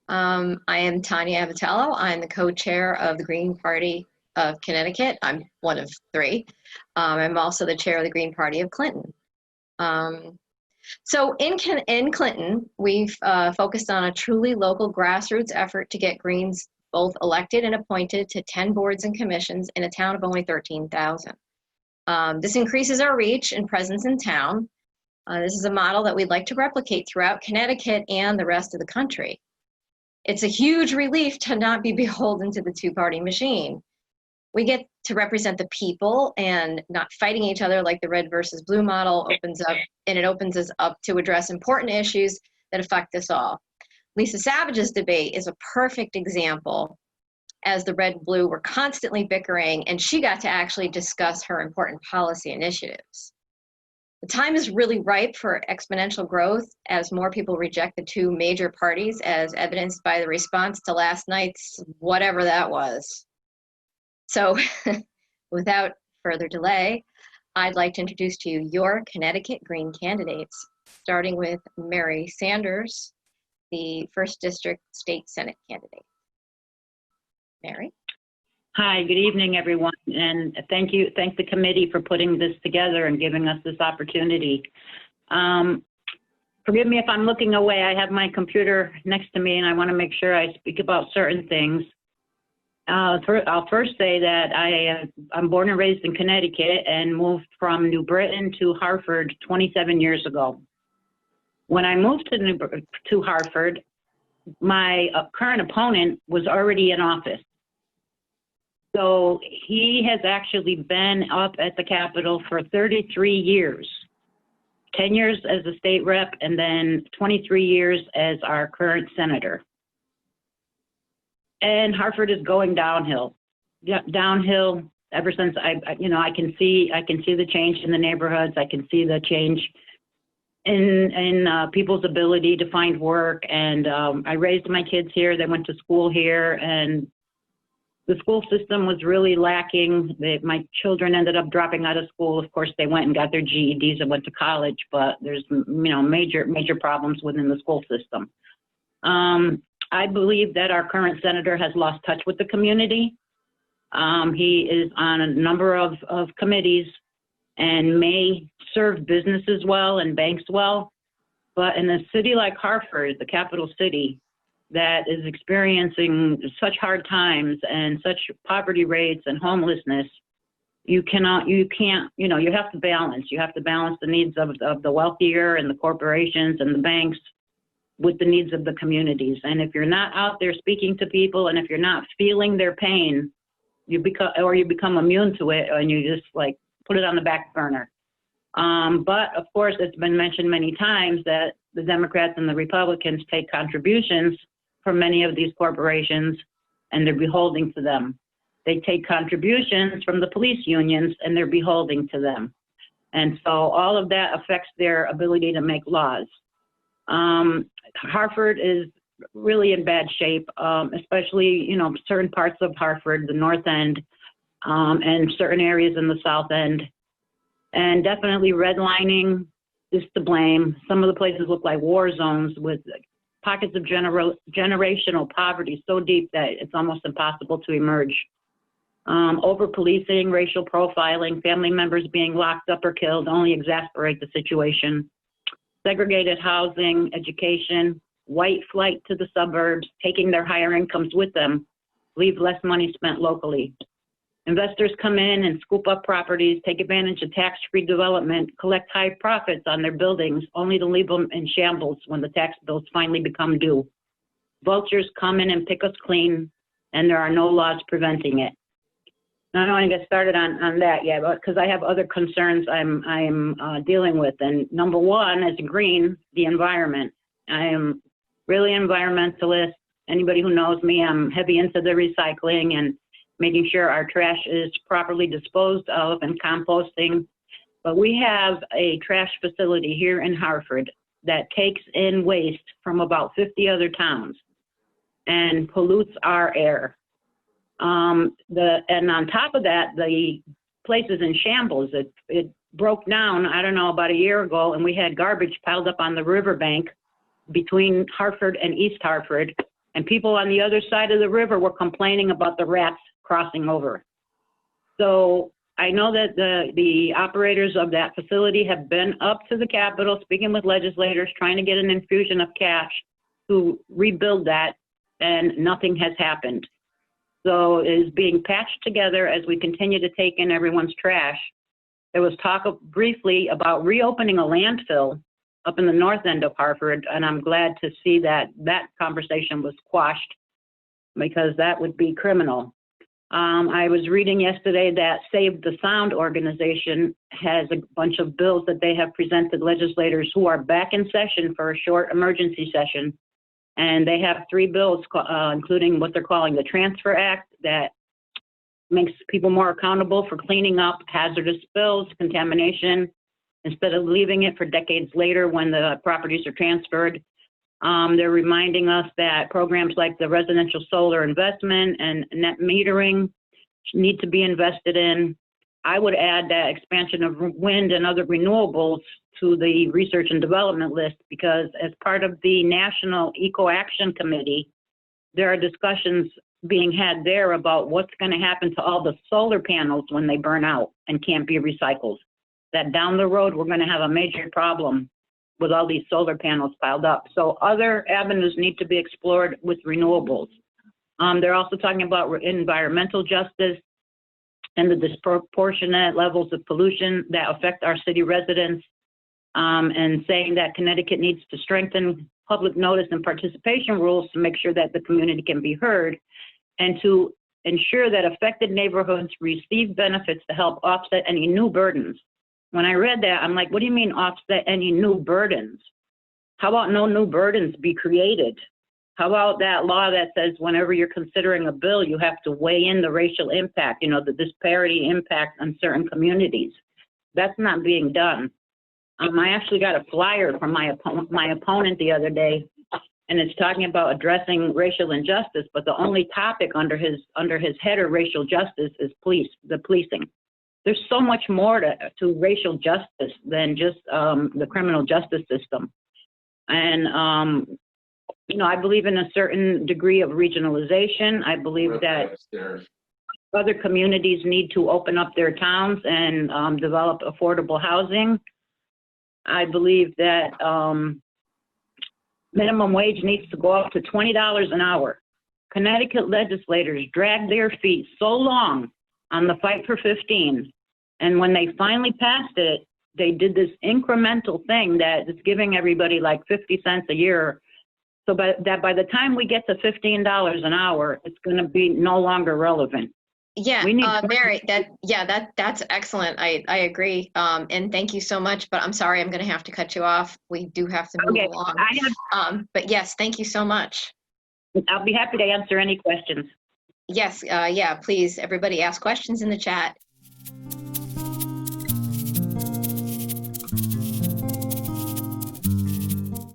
I am Tanya Abatello. I'm the co-chair of the Green Party of Connecticut. I'm one of three. I'm also the chair of the Green Party of Clinton. So in Clinton, we've focused on a truly local grassroots effort to get Greens both elected and appointed to 10 boards and commissions in a town of only 13,000. This increases our reach and presence in town. This is a model that we'd like to replicate throughout Connecticut and the rest of the country. It's a huge relief to not be beholden to the two-party machine. We get to represent the people and not fighting each other like the red versus blue model opens us up to address important issues that affect us all. Lisa Savage's debate is a perfect example, as the red and blue were constantly bickering, and she got to actually discuss her important policy initiatives. The time is really ripe for exponential growth as more people reject the two major parties, as evidenced by the response to last night's whatever that was. So without further delay, I'd like to introduce to you your Connecticut Green candidates, starting with Mary Sanders, the 1st District State Senate candidate. Mary? Hi, good evening, everyone, and thank the committee for putting this together and giving us this opportunity. Forgive me if I'm looking away. I have my computer next to me, and I want to make sure I speak about certain things. I'll first say that I'm born and raised in Connecticut and moved from New Britain to Hartford 27 years ago. When I moved to Hartford, my current opponent was already in office. So he has actually been up at the Capitol for 33 years, 10 years as a state rep, and then 23 years as our current senator. And Hartford is going downhill. Yeah, downhill ever since I can see the change in the neighborhoods. I can see the change in people's ability to find work. And I raised my kids here. They went to school here, and the school system was really lacking. My children ended up dropping out of school. Of course, they went and got their GEDs and went to college, but there's major problems within the school system. I believe that our current senator has lost touch with the community. He is on a number of committees and may serve businesses well and banks well, but in a city like Hartford, the capital city, that is experiencing such hard times and such poverty rates and homelessness, you have to balance. You have to balance the needs of the wealthier and the corporations and the banks with the needs of the communities. And if you're not out there speaking to people, and if you're not feeling their pain, you become immune to it, and you just like put it on the back burner. But of course, it's been mentioned many times that the Democrats and the Republicans take contributions from many of these corporations, and they're beholden to them. They take contributions from the police unions, and they're beholden to them. And so all of that affects their ability to make laws. Hartford is really in bad shape, especially, certain parts of Hartford, the North End, and certain areas in the South End. And definitely redlining is to blame. Some of the places look like war zones with pockets of generational poverty so deep that it's almost impossible to emerge. Over-policing, racial profiling, family members being locked up or killed only exasperate the situation. Segregated housing, education, white flight to the suburbs, taking their higher incomes with them, leave less money spent locally. Investors come in and scoop up properties, take advantage of tax-free development, collect high profits on their buildings, only to leave them in shambles when the tax bills finally become due. Vultures come in and pick us clean, and there are no laws preventing it. Now, I don't want to get started on that yet, because I have other concerns I'm dealing with. And number one, as a green, the environment. I am really environmentalist. Anybody who knows me, I'm heavy into the recycling and making sure our trash is properly disposed of and composting. But we have a trash facility here in Hartford that takes in waste from about 50 other towns and pollutes our air. And on top of that, the place is in shambles. It broke down, I don't know, about a year ago, and we had garbage piled up on the riverbank between Hartford and East Hartford, And people on the other side of the river were complaining about the rats crossing over. So I know that the operators of that facility have been up to the Capitol, speaking with legislators, trying to get an infusion of cash to rebuild that, and nothing has happened. So it is being patched together as we continue to take in everyone's trash. There was talk briefly about reopening a landfill up in the north end of Hartford, and I'm glad to see that that conversation was quashed, because that would be criminal. I was reading yesterday that Save the Sound organization has a bunch of bills that they have presented legislators who are back in session for a short emergency session. And they have 3 bills, including what they're calling the Transfer Act, that makes people more accountable for cleaning up hazardous spills, contamination, instead of leaving it for decades later when the properties are transferred. They're reminding us that programs like the residential solar investment and net metering need to be invested in. I would add that expansion of wind and other renewables to the research and development list, because as part of the National Eco Action Committee, there are discussions being had there about what's going to happen to all the solar panels when they burn out and can't be recycled. That down the road, we're going to have a major problem with all these solar panels piled up. So other avenues need to be explored with renewables. They're also talking about environmental justice and the disproportionate levels of pollution that affect our city residents, and saying that Connecticut needs to strengthen public notice and participation rules to make sure that the community can be heard, and to ensure that affected neighborhoods receive benefits to help offset any new burdens. When I read that, I'm like, what do you mean offset any new burdens? How about no new burdens be created? How about that law that says whenever you're considering a bill, you have to weigh in the racial impact, the disparity impact on certain communities? That's not being done. I actually got a flyer from my opponent the other day, and it's talking about addressing racial injustice, but the only topic under his header, racial justice, is the policing. There's so much more to racial justice than just the criminal justice system. And, I believe in a certain degree of regionalization. I believe that other communities need to open up their towns and develop affordable housing. I believe that minimum wage needs to go up to $20 an hour. Connecticut legislators dragged their feet so long on the fight for 15. And when they finally passed it, they did this incremental thing that is giving everybody like 50 cents a year. So by the time we get to $15 an hour, it's going to be no longer relevant. Yeah, Mary, that's excellent. I agree. And thank you so much, but I'm sorry, I'm going to have to cut you off. We do have to move along. But yes, thank you so much. I'll be happy to answer any questions. Yes, please, everybody ask questions in the chat.